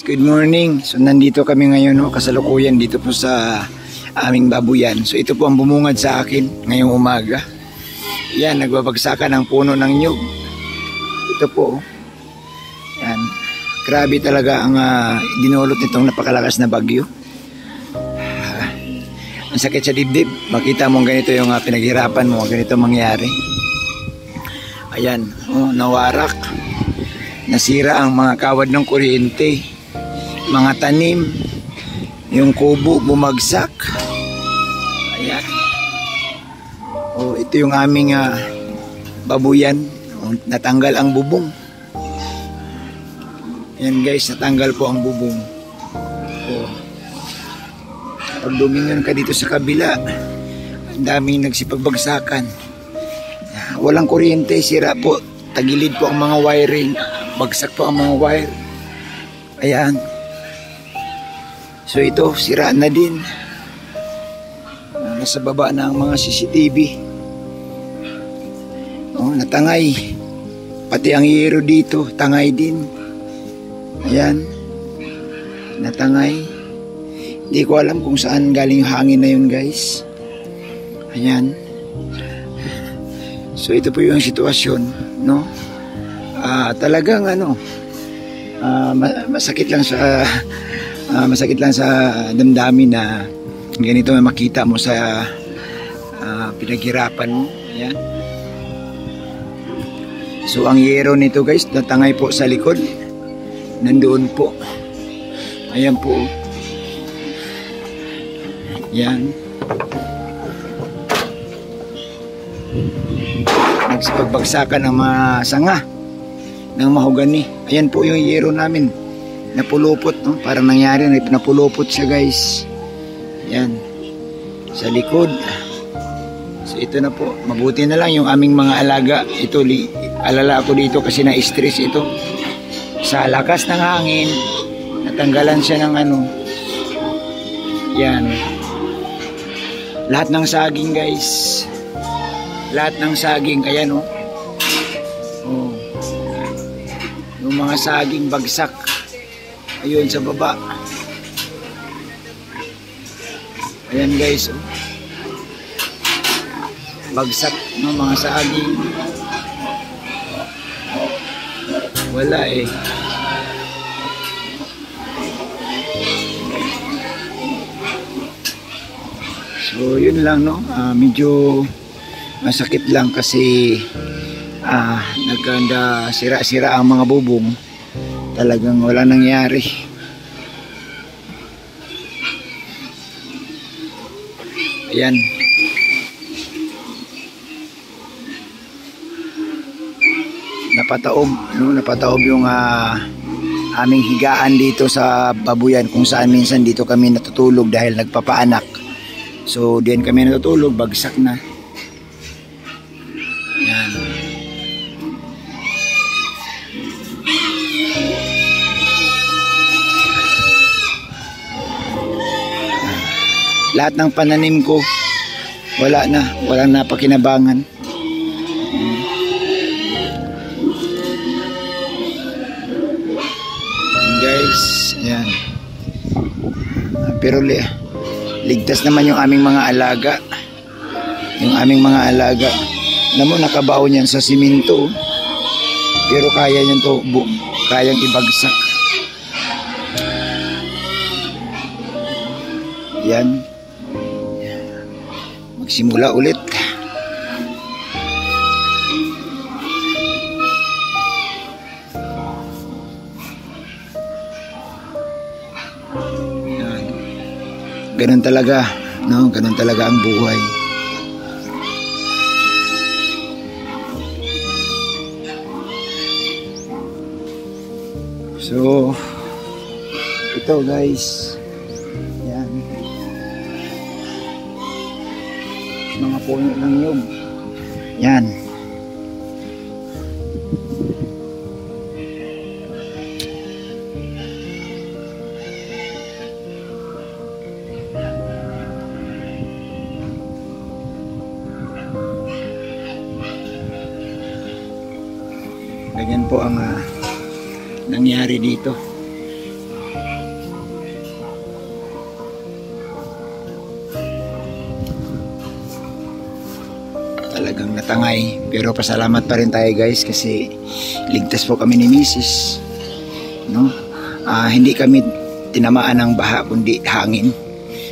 Good morning. So nandito kami ngayon kasalukuyan dito po sa aming babuyan. So ito po ang bumungad sa akin ngayong umaga. Yan, nagbabagsakan ang puno ng nyug. Ito po. Yan. Grabe talaga ang dinulot nitong napakalakas na bagyo. Ang sakit sa dibdib. Makita mo ganito yung pinaghirapan mo, ganito mangyari. Ayan, nawarak. Nasira ang mga kawad ng kuryente. Mga tanim, yung kubo bumagsak. Ayan. Ito yung aming babuyan. Natanggal ang bubong. Ayan guys, natanggal po ang bubong. Pag dumingon ka dito sa kabila, ang daming nagsipagbagsakan. Walang kuryente, sira po. Tagilid po ang mga wiring. Bagsak po ang mga wire. Ayan. So ito, sira na din. Nasa baba na ang mga CCTV. Natangay. Pati ang yero dito, tangay din. Ayan. Natangay. Hindi ko alam kung saan galing yung hangin na yun, guys. Ayan. So ito po yung sitwasyon, no? Talagang masakit lang sa damdamin na ganito makita mo sa pinaghirapan mo. Ayan. So ang yero nito guys, natangay po sa likod. Nandoon po. Ayan po. Ayan. Nagsipagbagsakan ng mga sanga ng mahogani. Ayan po yung yero namin. Napulupot, no? Parang nangyari na napulupot siya guys. Yan. Sa likod. So ito na po. Mabuti na lang yung aming mga alaga. Ito, alala ako dito kasi na-stress ito. Sa lakas ng hangin, natanggalan siya ng yan. Lahat ng saging guys. Lahat ng saging. Ayan yung mga saging bagsak. Ayun sa baba. Ayan guys. Bagsak ng mga saging. Wala eh. So yun lang medyo masakit lang kasi nagkanda sira-sira ang mga bubong. Talagang wala nangyari. Ayan. Napataob yung aming higaan dito sa babuyan kung saan minsan dito kami natutulog dahil nagpapaanak. So diyan kami natutulog, bagsak na. Ayan. Lahat ng pananim ko walang napakinabangan. Guys, ayan. Pero ligtas naman yung aming mga alaga. Yung aming mga alaga. Alam mo, nakabaon yan sa simento. Pero kaya yan to, kayang ibagsak. Yan. Magsimula ulit. Yan. Ganun talaga, no? Ganun talaga ang buhay. So, ito guys. Yan. Mga puno ng nyug. Yan. Ganyan po ang nangyari dito. talagang natangay. Pero pasalamat pa rin tayo guys kasi ligtas po kami ni Mrs. No? Hindi kami tinamaan ng baha kundi hangin.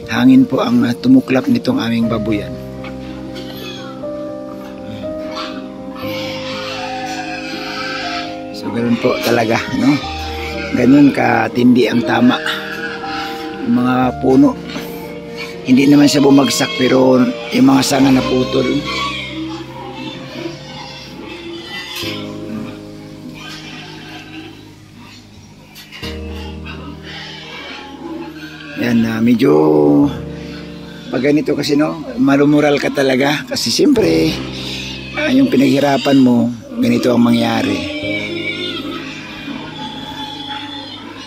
Hangin po ang tumuklap nitong aming babuyan. So ganoon po talaga, no? Ganun katindi ang tama. Yung mga puno, hindi naman siya bumagsak pero yung mga sanga naputol. Yan, medyo pag ganito kasi, no, malumural ka talaga kasi siyempre yung pinaghirapan mo, ganito ang mangyari.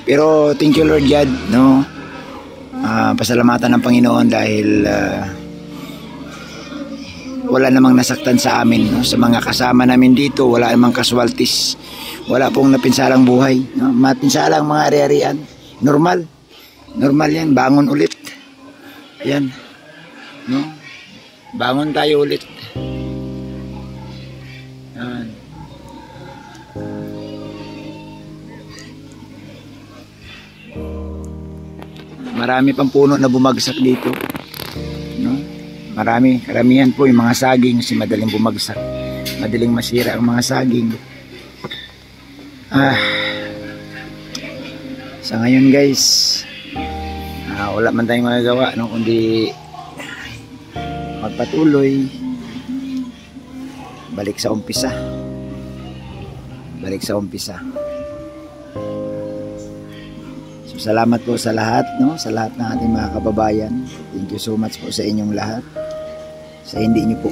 Pero thank you Lord God, no? Pasalamatan ng Panginoon dahil wala namang nasaktan sa amin, no? Sa mga kasama namin dito, wala namang kaswaltis. Wala pong napinsalang buhay, no? Mapinsalang mga ari-arian. Normal. Normal yan, bangon ulit. Ayan. No? Bangon tayo ulit. Ayan. Marami pang puno na bumagsak dito, no? Karamihan po yung mga saging kasi madaling bumagsak, madaling masira ang mga saging. Sa ngayon guys, wala man tayong magagawa, no, kundi magpatuloy, balik sa umpisa. So, salamat po sa lahat, no? Sa lahat ng ating mga kababayan. Thank you so much po sa inyong lahat. Sa hindi niyo po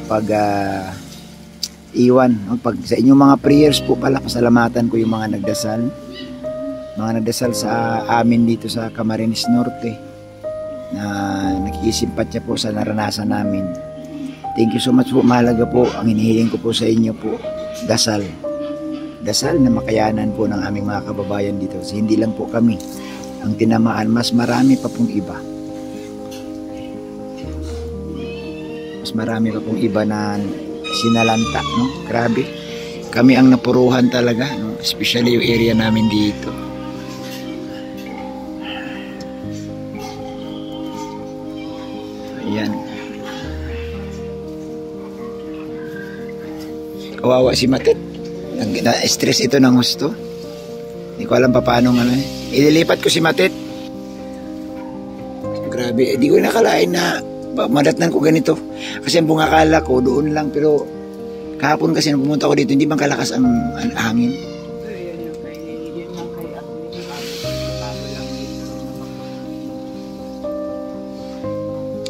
iwan, no? Sa inyong mga prayers po pala, pasalamatan ko yung mga nagdasal. Mga nagdasal sa amin dito sa Camarines Norte na nakikisimpatya po sa naranasan namin. Thank you so much po. Mahalaga po. Ang hinihiling ko po sa inyo po, dasal. Dasal na makayanan po ng aming mga kababayan dito. So, hindi lang po kami ang tinamaan, mas marami pa pong iba. Mas marami pa pong iba na sinalanta, no? Grabe. Kami ang napuruhan talaga, no? Especially yung area namin dito. Ayan. Kawawa si Matet. Na-stress ito ng gusto. Hindi ko alam pa paano ililipat ko si Matet. Grabe, di ko nakalain na madatnan ko ganito. Kasi ang bungakala ko doon lang, pero kahapon kasi nung pumunta ko dito, hindi bang kalakas ang hangin?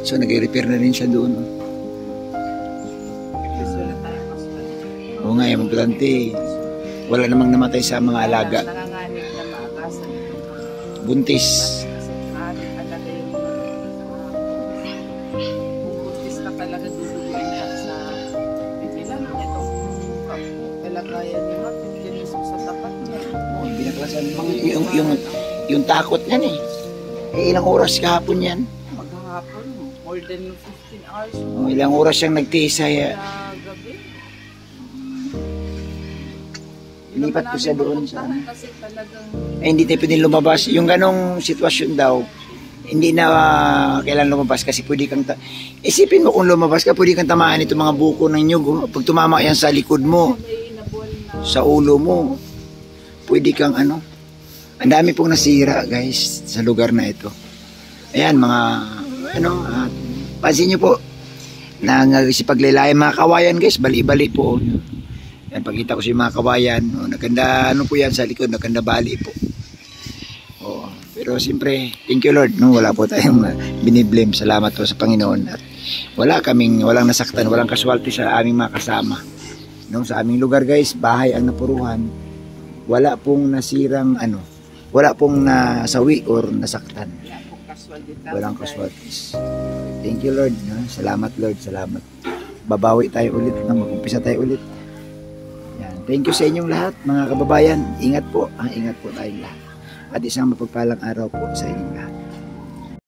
So nag-repair na rin siya doon. Oo nga, yung plante. Wala namang namatay sa mga alaga. Buntis. Buntis na talaga duduguin niya sa pipilan nito. Kalagayan ni Mat, yan mismo sa tapat niya. Oo, binaklasan yung takot yan eh. Ilang oras kahapon yan? Maghapon, more than 15 hours. Ilang oras siyang nagtisay. Gabi. Ilipat ko siya doon sa kasi talagang hindi tayo pwedeng lumabas. Yung ganong sitwasyon daw, hindi na kailan lumabas kasi pwede kang isipin mo kung lumabas ka, pwede kang tamaan itong mga buko ng nyug. Pag tumama yan sa likod mo, sa ulo mo, pwede kang ang dami pong nasira guys sa lugar na ito. Ayan mga pansin nyo po si paglaylayan mga kawayan guys, bali-bali po. Yan, pagkita ko si mga kawayan, naganda po yan sa likod, naganda bali po. Pero siyempre, thank you Lord, no? Wala po tayong biniblame. Salamat po sa Panginoon. At walang nasaktan, walang kaswalti sa aming mga kasama. No? Sa aming lugar guys, bahay ang napuruhan. Wala pong nasirang wala pong nasawi or nasaktan. Walang kaswaltis. Thank you Lord, no? Salamat Lord, salamat. Babawi tayo ulit, mag-umpisa tayo ulit. Thank you sa inyong lahat mga kababayan. Ingat po tayong lahat. At isang mapagpalang araw po sa inyong lahat.